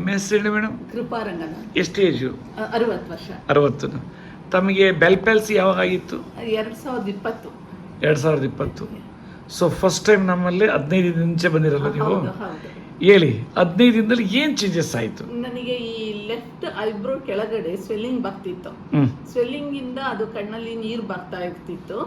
ನಿಮ್ಮ ಹೆಸರು ಹೇಳಿ ಮೇಡಮ್? ಕೃಪಾರಂಗನ. ಎಷ್ಟು ಏಜು? 60 ವರ್ಷ. 60. ತಮಗೆ ಬೆಲ್ ಪ್ಯಾಲ್ಸಿ ಯಾವಾಗ ಆಗಿತ್ತು? 2020. 2020. ಸೊ ಫಸ್ಟ್ ಟೈಮ್ ನಮ್ಮಲ್ಲಿ 15 ದಿನ ಮುಂಚೆ ಬಂದಿರಲ್ಲ ನೀವು? ಹೌದು, ಹೌದು. ಹೇಳಿ, 15 ದಿನದಲ್ಲಿ ಏನು ಚೇಂಜಸ್ ಆಯಿತು? ನನಗೆ ಈ ಲೆಫ್ಟ್ ಐಬ್ರೋ ಕೆಳಗಡೆ ಸ್ವೆಲ್ಲಿಂಗ್ ಬರ್ತಿತ್ತು. ಸ್ವೆಲ್ಲಿಂಗ್ ಇಂದ ಅದು ಕಣ್ಣಲ್ಲಿ ನೀರು ಬರ್ತಾ ಇರ್ತಿತ್ತು.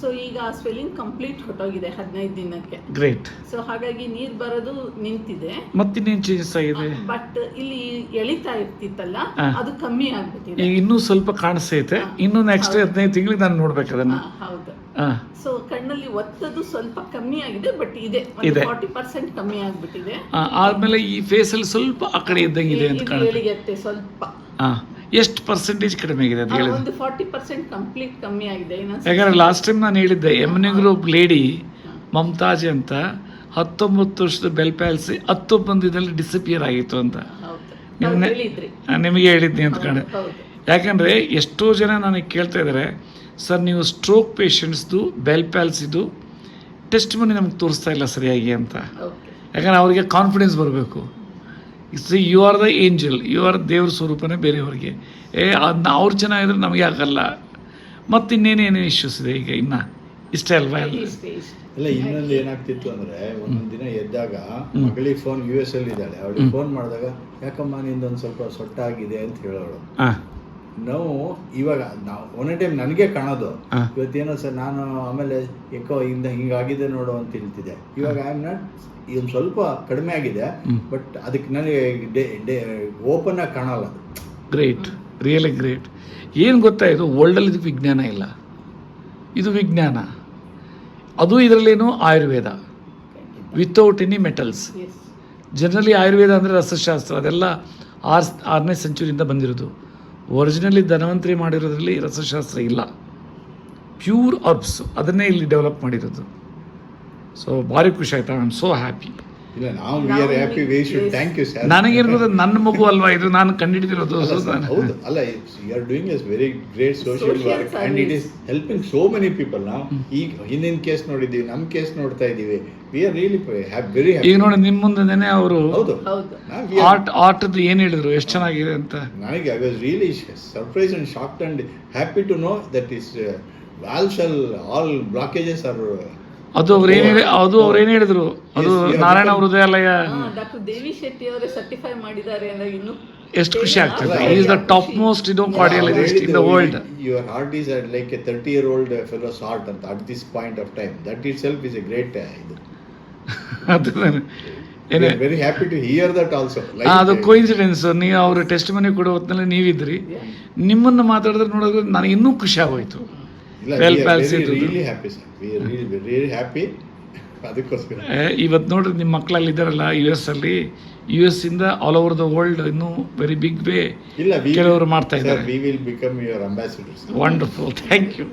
ಸೊ ಈಗ ಆ ಸ್ವೆಲ್ಲಿಂಗ್ ಕಂಪ್ಲೀಟ್ ಹೊಟ್ಟೋಗಿದೆ 15 ದಿನಕ್ಕೆ. ಗ್ರೇಟ್. ಸೊ ಹಾಗಾಗಿ ನೀರು ಬರೋದು ನಿಂತಿದೆ. ಮತ್ತಿನ್ನೇನು ಚೇಂಜಸ್ ಆಗಿದೆ? ಬಟ್ ಇಲ್ಲಿ ಎಳಿತಾ ಇರ್ತಿತ್ತಲ್ಲ, ಅದು ಕಮ್ಮಿ ಆಗ್ಬಿಟ್ಟಿದೆ. ಈಗ ಇನ್ನೂ ಸ್ವಲ್ಪ ಕಾಣಿಸ್ತೈತೆ. ಇನ್ನು ನೆಕ್ಸ್ಟ್ 15 ತಿಂಗಳಿಗೆ ನಾನು ನೋಡ್ಬೇಕು ಅದನ್ನು. ಹೌದು. ಸೊ ಕಣ್ಣಲ್ಲಿ ಒತ್ತದು ಸ್ವಲ್ಪ ಕಮ್ಮಿ ಆಗಿದೆ, ಬಟ್ ಇದೆ 40% ಕಮ್ಮಿ ಆಗ್ಬಿಟ್ಟಿದೆ. ಆದ್ಮೇಲೆ ಈ ಫೇಸ್ ಅಲ್ಲಿ ಸ್ವಲ್ಪ ಆ ಕಡೆ ಇದ್ದಂಗಿದೆ ಅಂತ ಕಾಣುತ್ತೆ. ಸ್ವಲ್ಪ ಎಷ್ಟು ಪರ್ಸೆಂಟೇಜ್ ಕಡಿಮೆ ಆಗಿದೆ ಅಂತ ಹೇಳಿದ್ರೆ? ಒಂದು 40% ಕಂಪ್ಲೀಟ್ ಕಮ್ಮಿ ಆಗಿದೆ. ಯಾಕಂದ್ರೆ ಲಾಸ್ಟ್ ಟೈಮ್ ನಾನು ಹೇಳಿದ್ದೆ, ಯಮನಿಗರು ಒಬ್ಬ ಲೇಡಿ ಮಮತಾಜ್ ಅಂತ 19 ವರ್ಷದ ಬೆಲ್ ಪ್ಯಾಲ್ಸಿ 19 ದಿನದಲ್ಲಿ ಡಿಸಪಿಯರ್ ಆಗಿತ್ತು ಅಂತ ನಿಮಗೆ ಹೇಳಿದ್ನಿ ಅಂತ ಕಾಣ. ಯಾಕಂದರೆ ಎಷ್ಟೋ ಜನ ನನಗೆ ಕೇಳ್ತಾ ಇದ್ದಾರೆ, ಸರ್ ನೀವು ಸ್ಟ್ರೋಕ್ ಪೇಷಂಟ್ಸ್ದು ಬೆಲ್ ಪ್ಯಾಲ್ಸಿದು ಟೆಸ್ಟ್ ಮನಿ ನಮ್ಗೆ ತೋರಿಸ್ತಾ ಇಲ್ಲ ಸರಿಯಾಗಿ ಅಂತ. ಯಾಕಂದರೆ ಅವರಿಗೆ ಕಾನ್ಫಿಡೆನ್ಸ್ ಬರಬೇಕು. You are the angel, you are ದೇವ್ರ ಸ್ವರೂಪನೇ ಬೇರೆಯವ್ರಿಗೆ. ಅದನ್ನ ಅವ್ರು ಚೆನ್ನಾಗಿದ್ರೆ ನಮಗೆ ಆಗಲ್ಲ. ಮತ್ತು ಇನ್ನೇನೇನು ಇಶ್ಯೂಸ್ ಇದೆ ಈಗ ಇನ್ನು ಇಷ್ಟೇ ಅಲ್ವಾ? ಇಲ್ಲ, ಇನ್ನೊಂದು ಏನಾಗ್ತಿತ್ತು ಅಂದರೆ, ಒಂದೊಂದು ದಿನ ಎದ್ದಾಗ ಮಗಳಿಗೆ ಫೋನ್ US ಅಲ್ಲಿ ಇದ್ದಾಳೆ, ಅವಳಿಗೆ ಫೋನ್ ಮಾಡಿದಾಗ ಯಾಕಮ್ಮ ನಿಂದೊಂದು ಸ್ವಲ್ಪ ಸೊಟ್ಟಾಗಿದೆ ಅಂತ ಹೇಳೋಳು. ನಾವು ಇವಾಗ ಒಂದೇ ಟೈಮ್ ನನಗೆ ಕಾಣೋದು, ಇವತ್ತೇನೋ ಸರ್ ನಾನು ಆಮೇಲೆ ಏಕೋ ಹಿಂಗಾಗಿದೆ ನೋಡು ಅಂತ ಹೇಳ್ತಿದ್ದೆ. ಇವಾಗ ಐ ಆಮ್ ನಾಟ್, ಇದೊಂದು ಸ್ವಲ್ಪ ಕಡಿಮೆ ಆಗಿದೆ, ಬಟ್ ಅದಕ್ಕೆ ನನಗೆ ಓಪನ್ ಆಗಿ ಕಾಣಲ್ಲ. Great, really great. ಏನು ಗೊತ್ತಾ, ಇದು ವರ್ಲ್ಡಲ್ಲಿ ಇದು ವಿಜ್ಞಾನ ಇಲ್ಲ, ಇದು ವಿಜ್ಞಾನ. ಅದು ಇದರಲ್ಲೇನು Ayurveda without any metals. Generally Ayurveda ಅಂದರೆ ರಸಶಾಸ್ತ್ರ, ಅದೆಲ್ಲ 6ನೇ ಸೆಂಚುರಿಯಿಂದ ಬಂದಿರೋದು. ಒರಿಜಿನಲಿ ಧನ್ವಂತರಿ ಮಾಡಿರೋದ್ರಲ್ಲಿ ರಸಶಾಸ್ತ್ರ ಇಲ್ಲ, ಪ್ಯೂರ್ ಅರ್ಬ್ಸ್, ಅದನ್ನೇ ಇಲ್ಲಿ ಡೆವಲಪ್ ಮಾಡಿರೋದು. ಸೊ ಭಾರಿ ಖುಷಿ ಆಯ್ತು. I am so happy. ಇಲ್ಲ, ನಾವು we are happy. We should thank you sir. ನನಗೇನು ಗೊತ್ತಾ, ನನ್ನ ಮಗು ಅಲ್ವಾ ಇದು, ನಾನು ಕಂಡುಹಿಡಿದಿರೋದು. ಹೌದು, ಅಲ್ಲ, you are doing a very great social work and it is helping so many people. ನಾವು ಈಗ ಹಿಂದಿನ ಕೇಸ್ ನೋಡಿದ್ದೀವಿ, ನಮ್ಮ ಕೇಸ್ ನೋಡ್ತಾ ಇದ್ದೀವಿ. We are really very happy. ಈಗ ನೋಡಿ, ನಿಮ್ಮ ಮುಂದೆನೇ ಅವರು ಹೌದು ಆರ್ಟ್ದು ಏನು ಹೇಳಿದ್ರು, ಎಷ್ಟು ಚೆನ್ನಾಗಿದೆ ಅಂತ. ನನಗೆ I was really surprise and shocked and happy to know that is all blockages are. ಅದು ಅವ್ರೇನು ಹೇಳಿದ್ರು, ಅದು ನಾರಾಯಣ ಹೃದಯಾಲಯ ಡಾಕ್ಟರ್ ದೇವಿ ಶೆಟ್ಟಿ ಅವರೇ ಸರ್ಟಿಫೈ ಮಾಡಿದ್ದಾರೆ ಅಂದ್ರೆ ಇನ್ನು ಎಷ್ಟು ಖುಷಿ ಆಗ್ತದೆ. Is the top most cardiologist in the world. Your heart is like a 30-year-old fellow's heart ಅಂತ at this point of time. That it self is a great ಇದು. Very happy to hear that also. ಅದು coincidence. ನೀವು ಅವ್ರ test ಮನಿ ಕೊಡೋ ಹೊತ್ತಿನಲ್ಲಿ ನೀವಿದ್ರಿ, ನಿಮ್ಮನ್ನು ಮಾತಾಡಿದ್ರೆ ನೋಡಿದ್ರೆ ನನಗೆ ಇನ್ನೂ ಖುಷಿ ಆಗೋಯ್ತು. ಇವತ್ತು ನೋಡ್ರಿ, ನಿಮ್ಮ ಮಕ್ಕಳಲ್ಲಿ ಇದ್ದಾರಲ್ಲ US ಅಲ್ಲಿ, US ಇಂದ ಆಲ್ ಓವರ್ ದ ವರ್ಲ್ಡ್ ಇನ್ನೂ ವೆರಿ ಬಿಗ್ ವೇ ಕೆಲವರು ಮಾಡ್ತಾ ಇದ್ದಾರೆ. We will become your ambassadors. Wonderful, thank you.